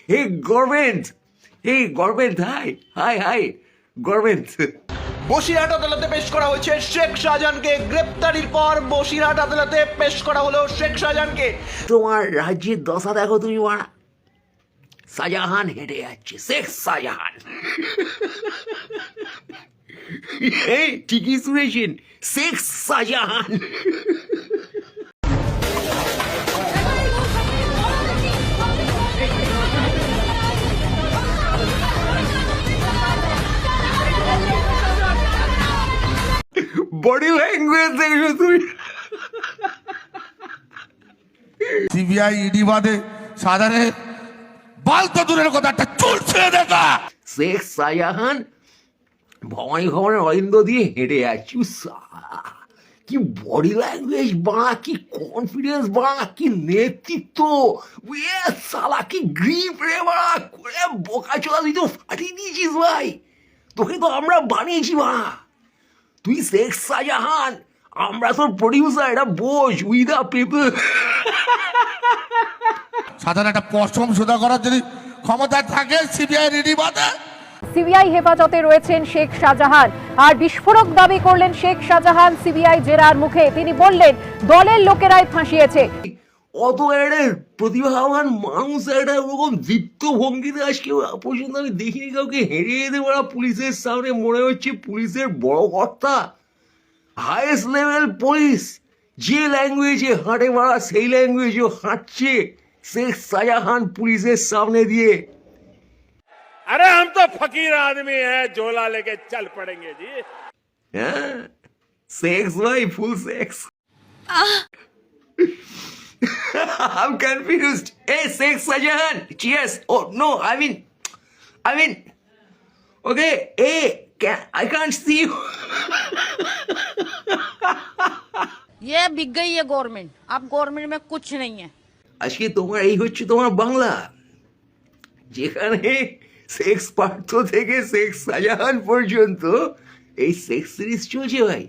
হে government, হে government, হাই হাই হাই গভর্নমেন্ট। বসিরহাট আদালতে পেশ করা হয়েছে শেখ শাহজাহানকে। গ্রেপ্তারির পর বসিরহাট আদালতে পেশ করা হলো শেখ শাহজাহানকে। তোমার রাজ্যের দশা দেখো তুমি মারা, শাহজাহান হেঁটে যাচ্ছে, শেখ শাহজাহান। এই ঠিকই শুনেছেন, শেখ শাহজাহান। বডি ল্যাঙ্গুয়েজ দেখো তুমি। সিবিআই ইডি বাদে সাধারণে বাল তো দূরের কথা, একটা চুল ছেড়ে দেখা। শেখ শাহজাহান ভবানী ভবনের অরিন্দ দিয়ে হেঁটে যাচ্ছি। কি বডি ল্যাঙ্গুয়েজ বাড়া, কি কনফিডেন্স বাড়া, কি নেতৃত্ব, সালা কি গ্রিপ রে বাড়া, করে বোকা চোদা তুই তো ফাটিয়ে দিয়েছিস ভাই, তোকে তো আমরা বানিয়েছি বাড়া, তুই শেখ শাহজাহান, আমরা তোর প্রডিউসার, এটা বোঝ, উই দ্য পিপল। সাধারণ একটা পশম সোজা করার যদি ক্ষমতা থাকে সিবিআই ইডি বাদে। সিবিআই হেফাজতে রয়েছেন শেখ শাহজাহান, আর বিস্ফোরক দাবি করলেন শেখ শাহজাহান পীসিআই জেরার মুখে। তিনি বললেন দলের লোকেরাই ফাঁসিয়েছে। অত একটা প্রতিভাবান মানুষ একটা ওরকম দীপ্ত ভঙ্গিতে আজকে পর্যন্ত আমি দেখিনি কাউকে হেরে যেতে পারা পুলিশের সামনে। মনে হচ্ছে পুলিশের বড় কর্তা, হাইয়েস্ট লেভেল পুলিশ, যে ল্যাঙ্গুয়েজে হাঁটে মারা সেই ল্যাঙ্গুয়েজেও হাঁটছে শেখ শাহজাহান পুলিশের সামনে দিয়ে। अरे हम तो फकीर आदमी हैं, झोला लेके चल पड़ेंगे जी। হ্যাঁ, সেক্স ভাই, ফুল sex. I'm confused. Hey, Sheikh Shahjahan. Cheers. Oh no, I mean, okay. Hey, I can't see you. ये बिक गई है गवर्नमेंट, अब गवर्नमेंट में कुछ नहीं है। আজকে তোমার এই হচ্ছে তোমার বাংলা, যেখানে সেক্স পার্থ থেকে শেখ শাহজাহান পর্যন্ত এই সেক্স সিরিজ চলছে ভাই।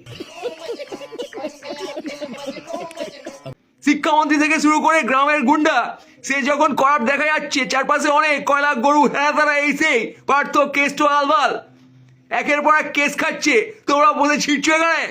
শিক্ষামন্ত্রী থেকে শুরু করে গ্রামের গুন্ডা, সে যখন করাপ দেখা যাচ্ছে চারপাশে অনেক কয়লা গরু হ্যাঁ তারা এসে পার্থ কেস তো আলবাল একের পর এক কেস খাচ্ছে, তোমরা বলে ছিটছো এখানে।